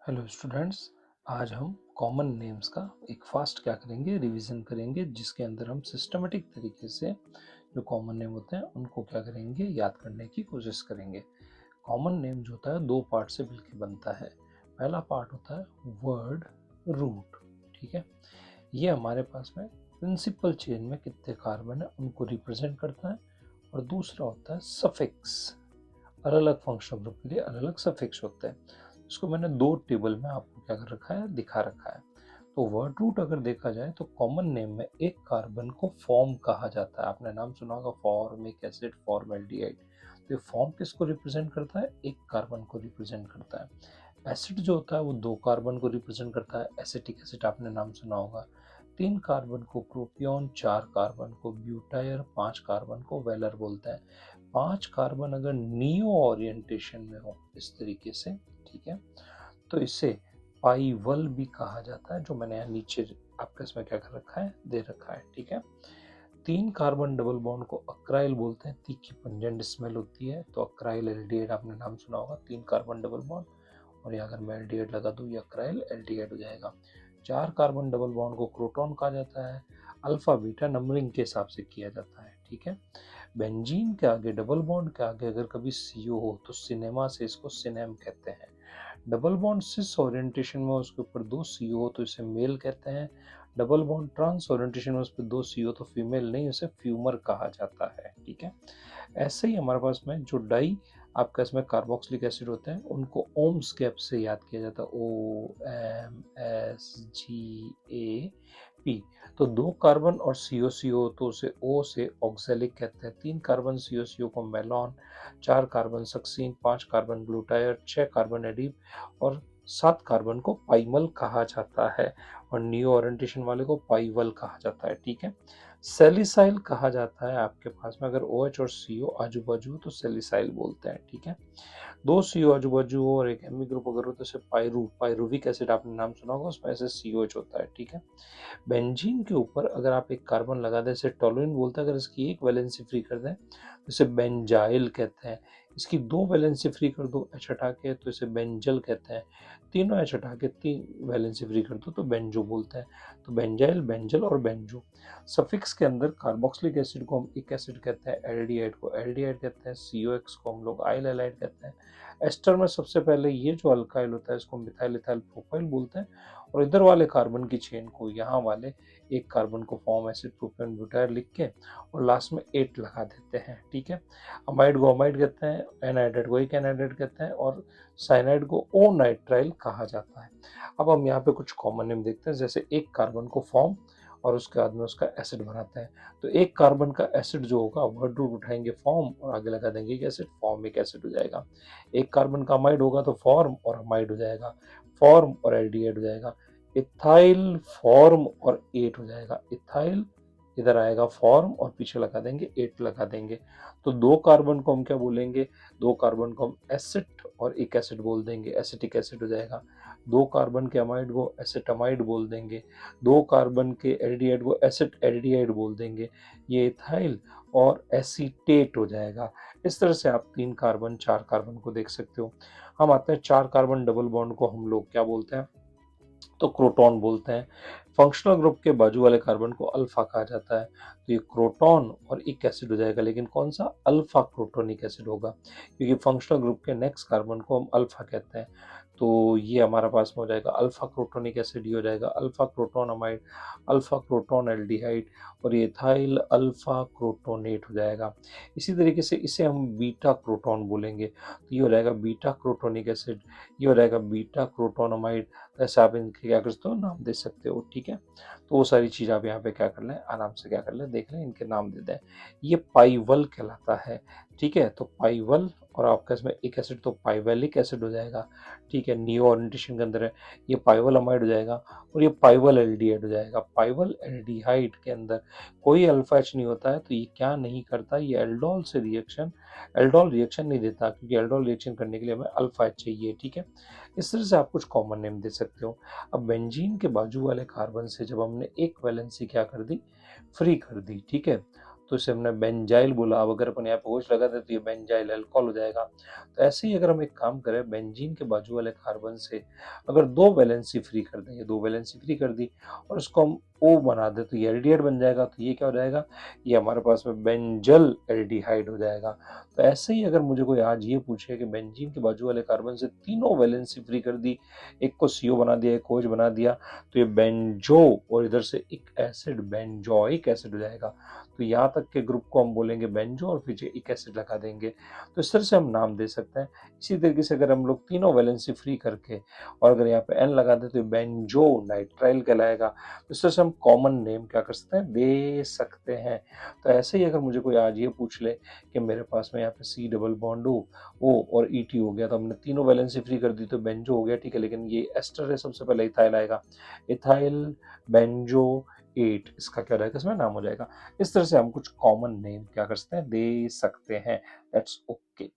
Hello students. आज हम common names का एक फास्ट क्या करेंगे, रिवीजन करेंगे, जिसके अंदर हम सिस्टमेटिक तरीके से जो कॉमन नेम होते हैं उनको क्या करेंगे, याद करने की कोशिश करेंगे। कॉमन नेम जो होता है दो पार्ट से मिलकर बनता है। पहला पार्ट होता है वर्ड रूट, ठीक है। ये हमारे पास में प्रिंसिपल चेन में कितने कार्बन है उनको रिप्रेजेंट करता है। और दूसरा होता है सफिक्स, अलग अलग फंक्शनल ग्रुप के लिए अलग अलग सफिक्स होते हैं। इसको मैंने दो टेबल में आपको क्या कर रखा है, दिखा रखा है। तो वर्ड रूट अगर देखा जाए तो कॉमन नेम में एक कार्बन को फॉर्म कहा जाता है। आपने नाम सुना होगा फॉर्मिक एसिड, फॉर्मेल्डिहाइड। तो ये फॉर्म किसको रिप्रेजेंट करता है, एक कार्बन को रिप्रेजेंट करता है। एसिड जो होता है वो दो कार्बन को रिप्रेजेंट करता है, एसिटिक एसिड आपने नाम सुना होगा। तीन कार्बन को प्रोपियोन, चार कार्बन को ब्यूटायर, पांच कार्बन को वेलर बोलते हैं। पांच कार्बन अगर नियो ओरिएंटेशन में हो इस तरीके से, ठीक है, तो इसे पाइवल भी कहा जाता है, जो मैंने यहाँ नीचे आपके इसमें क्या कर रखा है, दे रखा है, ठीक है। तीन कार्बन डबल बॉन्ड को अक्राइल बोलते हैं, तीखी पंजेंट स्मेल होती है, तो अक्राइल एल्डिहाइड आपने नाम सुना होगा। तीन कार्बन डबल बॉन्ड और ये अगर मैं एल्डिहाइड लगा दूं, ये अक्राइल एल्डिहाइड हो जाएगा। चार कार्बन डबल बॉन्ड को क्रोटोन कहा जाता है, अल्फा बीटा नंबरिंग के हिसाब से किया जाता है, ठीक है। बेंजीन के आगे, डबल बॉन्ड के आगे अगर कभी सीओ हो तो सिनेमा से इसको सिनेम कहते हैं। डबल बॉन्ड सिस ओरिएंटेशन में उसके ऊपर दो सीओ हो तो इसे मेल कहते हैं। डबल बॉन्ड ट्रांस ओरिएंटेशन में उस पर दो सीओ तो फीमेल नहीं, उसे फ्यूमर कहा जाता है, ठीक है। ऐसे ही हमारे पास में जो डाई आपका इसमें कार्बोक्सिलिक एसिड होते हैं उनको ओम्स गैप से याद किया जाता है, OMSGAP। तो दो कार्बन और CO तो उसे O से ऑक्सैलिक कहते हैं। तीन कार्बन CO को मेलॉन, चार कार्बन सक्सीन, पांच कार्बन ग्लूटायर, छह कार्बन एडीप और सात कार्बन को पाइमल कहा जाता है। और नियो ओरिएंटेशन वाले को पाइवल कहा जाता है, ठीक है। सेलिसाइल कहा जाता है आपके पास में अगर OH और CO आजू बाजू तो सेलिसाइल बोलते हैं, ठीक है। दो CO आजू बाजू और एक एमी ग्रुप अगर हो तो इसे पायरुविक एसिड आपने नाम सुना होगा, उसमें ऐसे COH होता है, ठीक है। बेंजीन के ऊपर अगर आप एक कार्बन लगा दें, इसे टोलुइन बोलते हैं। अगर इसकी एक वैलेंसी फ्री कर दें तो इसे बेंजाइल कहते हैं। इसकी दो वैलेंसी फ्री कर दो H हटा के तो इसे बेंजल कहते हैं। तीनों H हटा के तीन वैलेंसी फ्री कर दो तो बेंजो बोलते हैं। तो बेंजाइल, बेंजल और बेंजो। सफिक्स के अंदर कार्बोक्सिलिक एसिड को हम इक एसिड कहते हैं, एल्डिहाइड को एल्डिहाइड कहते हैं, COX को हम लोग आइल हैलाइड कहते हैं। एस्टर में सबसे पहले ये जो अल्काइल होता है इसको मिथाइल इथाइल प्रोपाइल बोलते हैं। और इधर वाले कार्बन की चेन को, यहाँ वाले एक कार्बन को फॉर्म एसिड प्रोपेन ब्यूटायर लिख के और लास्ट में 8 लगा देते हैं, ठीक है। अमाइड को अमाइड कहते हैं, एनहाइड्राइड को एक एनहाइड्राइड कहते हैं और साइनाइड को ओ नाइट्राइल कहा जाता है। अब हम यहाँ पे कुछ कॉमन नेम देखते हैं, जैसे एक कार्बन को फॉर्म और उसके बाद में उसका एसिड बनाते हैं। तो एक कार्बन का एसिड जो होगा वर्ड रूट उठाएंगे फॉर्म और आगे लगा देंगे एक एसिड, फॉर्मिक एसिड हो जाएगा। एक कार्बन का अमाइड होगा तो फॉर्म और अमाइड हो जाएगा, फॉर्म और एल्डिहाइड हो जाएगा। इथाइल फॉर्म और एट हो जाएगा। इथाइल इधर आएगा फॉर्म और पीछे लगा देंगे एट लगा देंगे। तो दो कार्बन को हम क्या बोलेंगे, दो कार्बन को हम एसिड और एक एसिड बोल देंगे, एसिटिक एसिड हो जाएगा। दो कार्बन के अमाइड को एसिटामाइड बोल देंगे, दो कार्बन के एल्डिहाइड को एसिड एल्डिहाइड बोल देंगे। ये इथाइल और एसीटेट हो जाएगा। इस तरह से आप तीन कार्बन चार कार्बन को देख सकते हो। हम आते हैं चार कार्बन डबल बॉन्ड को हम लोग क्या बोलते हैं, तो क्रोटॉन बोलते हैं। फंक्शनल ग्रुप के बाजू वाले कार्बन को अल्फा कहा जाता है। तो ये क्रोटॉन और एक एसिड हो जाएगा, लेकिन कौन सा, अल्फा क्रोटोनिक एसिड होगा, क्योंकि फंक्शनल ग्रुप के नेक्स्ट कार्बन को हम अल्फा कहते हैं। तो ये हमारा पास में हो जाएगा अल्फा क्रोटोनिक एसिड, ही हो जाएगा alpha croton amide, alpha croton aldehyde और ये इथाइल अल्फा क्रोटोनेट हो जाएगा। इसी तरीके से इसे हम बीटा क्रोटोन बोलेंगे, तो ये हो जाएगा बीटा क्रोटोनिक एसिड, ये हो जाएगा बीटा क्रोटोन अमाइड। ऐसे आप इनके क्या कर सकते हो, नाम दे सकते हो, ठीक है। तो वो सारी चीज़ आप यहाँ पे क्या कर लें, आराम से क्या कर लें, देख लें, इनके नाम दे दें। ये पाइवल कहलाता है, ठीक है। तो पाइवल और आपका इसमें एक एसिड तो पाइवेलिक एसिड हो जाएगा, ठीक है, नियो ओरिएंटेशन के अंदर है। ये पाइवल अमाइड हो जाएगा और ये पाइवल एल्डिहाइड हो जाएगा। पाइवल एल्डिहाइड के अंदर कोई अल्फा एच नहीं होता है, तो ये क्या नहीं करता, ये एल्डोल से रिएक्शन, एल्डोल रिएक्शन नहीं देता, क्योंकि एल्डोल रिएक्शन करने के लिए हमें अल्फा एच चाहिए, ठीक है। इस तरह से आप कुछ कॉमन नेम दे सकते हो। अब बेंजीन के बाजू वाले कार्बन से जब हमने एक वैलेंसी क्या कर दी, फ्री कर दी, ठीक है, तो इसे हमने बेंजाइल बोला। अब अगर अपन यहाँ पे OH लगा दें तो ये बेंजाइल अल्कोहल हो जाएगा। तो ऐसे ही अगर हम एक काम करें, बेंजीन के बाजू वाले कार्बन से अगर 2 वैलेंसी फ्री कर दें, ये 2 वैलेंसी फ्री कर दी और इसको हम O बना दें तो ये एल्डिहाइड बन जाएगा। तो ये क्या हो जाएगा, ये हमारे पास में बेंजल एल्डिहाइड हो जाएगा। तो ऐसे ही अगर मुझे कोई आज ये पूछे कि बेंजीन के बाजू वाले कार्बन से तीनों वैलेंसी फ्री कर दी, एक को CO बना दिया, एक को OH बना दिया, तो ये बेंजो और इधर से एक एसिड बेंजोइक एसिड हो जाएगा। तो यहाँ तक के ग्रुप को हम बोलेंगे बेंजो और फिर एक एसिड लगा देंगे। तो इस तरह से हम नाम दे सकते हैं। इसी तरीके से अगर हम लोग तीनों वैलेंसी फ्री करके और अगर यहाँ पे N लगा दें तो बेंजो नाइट्राइल कहलाएगा। तो इस तरह से हम कॉमन नेम क्या कर सकते हैं, दे सकते हैं। तो ऐसे ही अगर मुझे कोई आज ये पूछ ले कि मेरे पास में यहाँ पे C डबल बॉन्ड O और ET हो गया, तो हमने तीनों वैलेंसी फ्री कर दी तो बेंजो हो गया, ठीक है। लेकिन ये एस्टर है, सबसे पहले इथाइल आएगा, इथाइल बेंजो 8 इसका क्या रहेगा, इसमें नाम हो जाएगा। इस तरह से हम कुछ कॉमन नेम क्या कर सकते हैं, दे सकते हैं। That's okay.